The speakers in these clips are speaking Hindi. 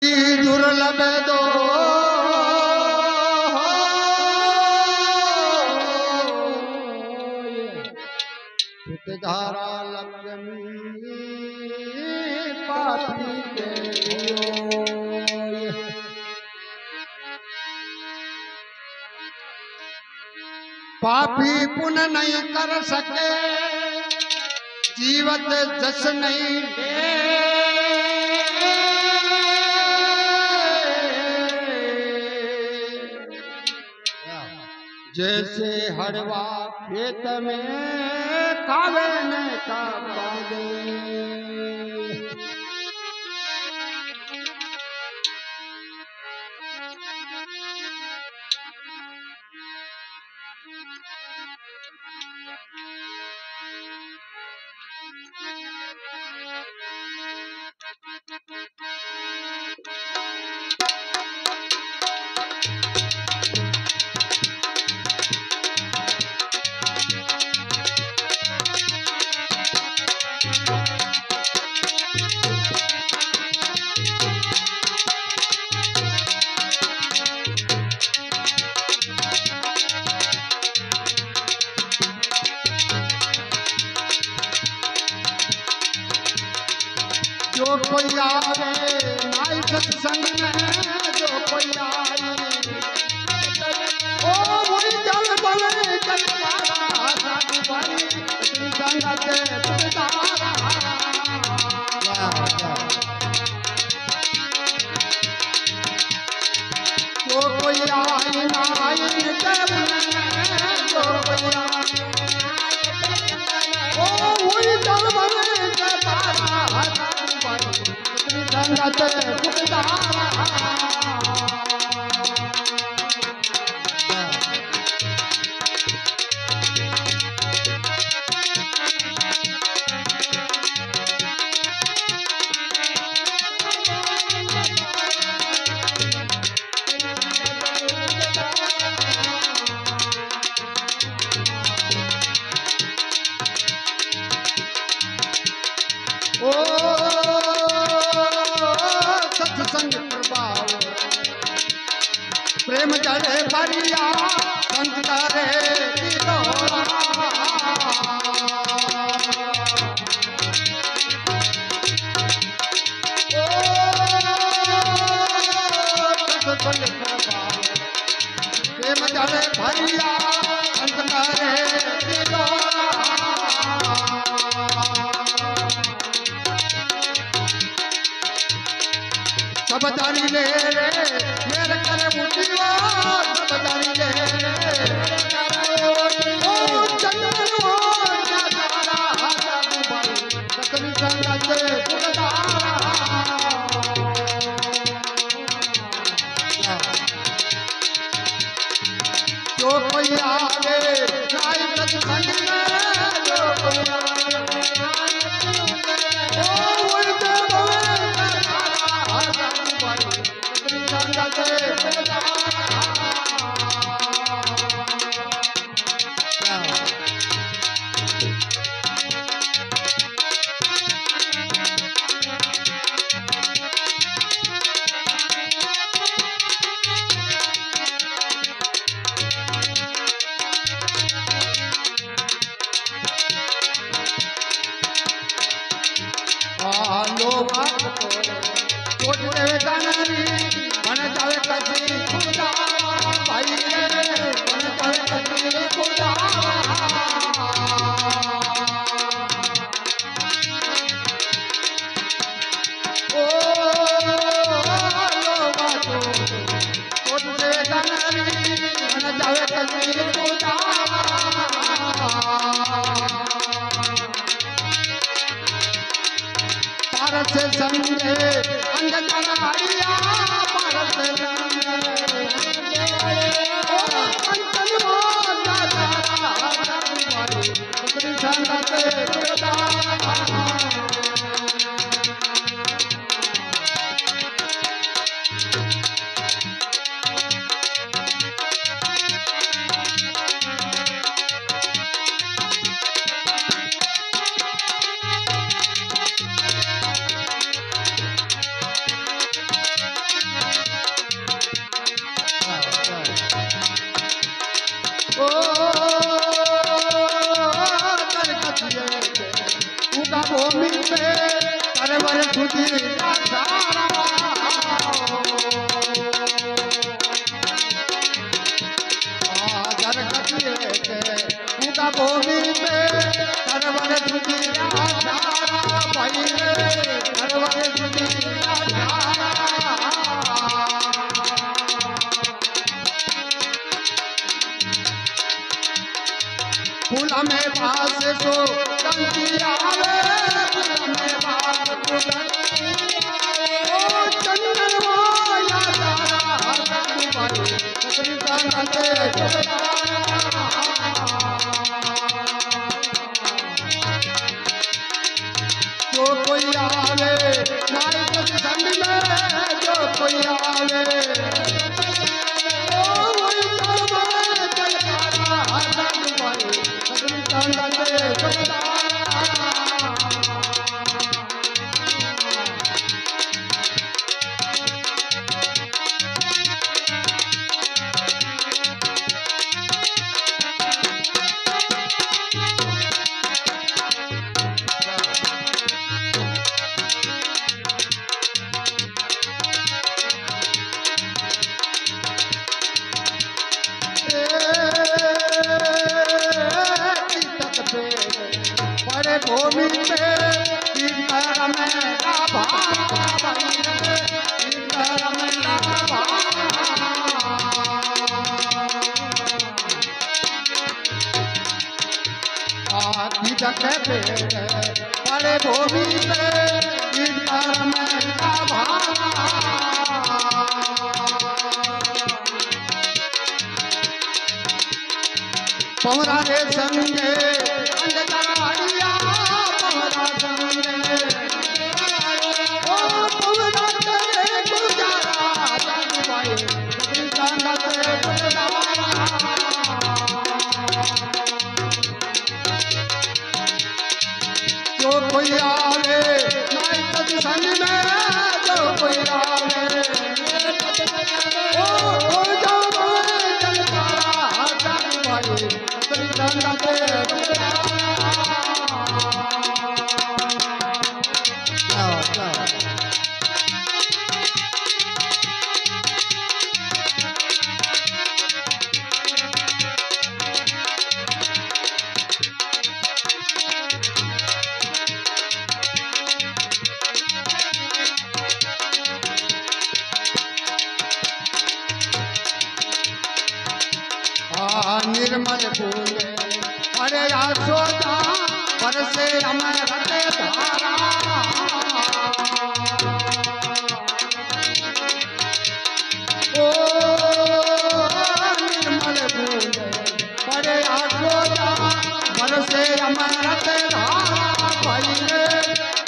अति दुर्लभ दो धारा लक्ष्मी पापी के पापी पुण्य नहीं कर सके जीवत जस नहीं दे जैसे हरवा खेत में कावे ने का दे जो कोई आवे नाई सत्संग में जो कोई आए ओ वही जल बने जलवारा साधु भाई संगत तुमदारा जो कोई आए नाई जल जो कोई आए ओ वही जल बने जलवारा संगत तुमदारा ओ सत्संग प्रभाव प्रेम चढ़े भरिया संत करे तिलोरा ओ सत्संग प्रभाव प्रेम चढ़े भरिया संत करे तिलोरा सब जानी ले रे मेरे करे मुटियो सब जानी ले रे ओ चंदन हो जारा हाथ भाई सतरी संगत तुमदारा जो कोई आवे नाई सत्संग में जो कोई कोट देवे गानारी मन जावे कसी खुदा भाई रे मन जावे कसी खुदा ओ लोवा तो कोट देवे गानारी मन जावे कसी खुदा भारत से संगे अंग कनारिया भारत से संगे ओ कंचन मोजा तारा तुम्हारी सतरी संगत तुमदारा पे तरवर सुधी भूमि पे तरवर सुधी भाई तरवर सुधी फूल में बास सो कंकी आवे फूल में बास सो कंकी आवे ओ चंदन माया तारा साधु भाई सतरी कांते जो कोई आवे नाई संग में जो कोई आवे भूमि पे कीर्तन में बड़े भूमि पे कीर्तन में पवरा रे संगे जो कोई आवे नाई सत्संग में जो कोई आवे ओ जाओ जलकारा जान भाई सतरी कांते निर्मल फूल अरे आसोदा बरसे अमृत धारा ओ निर्मल फूल अरे आसोदा बरसे अमृत धारा भाई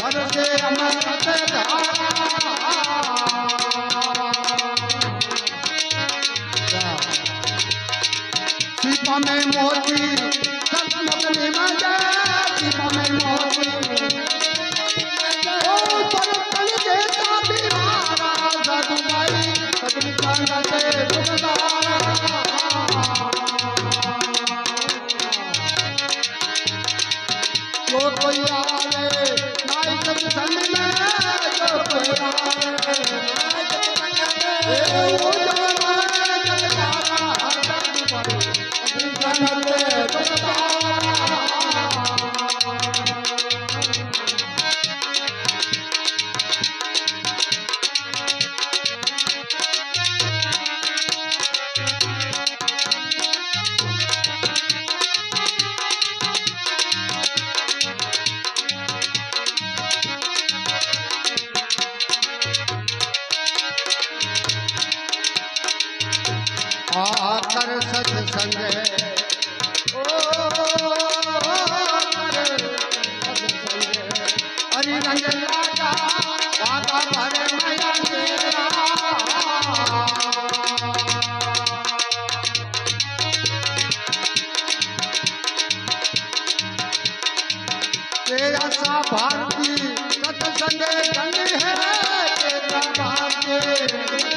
बरसे अमृत धारा सीपा में मोती सतमुख निमजा सीपा में मोती ओ परतन देता बिहारा साधु भाई सतरी कांते दुखदारा जो कोई आवे नाई सत्संग में जो कोई आवे ओ कर सत्संग ओ कर सत्संग हरि रंग लागा वागा भरे मैया तेरा तेरा सा भारती सत्संग गंग है तेरा भारती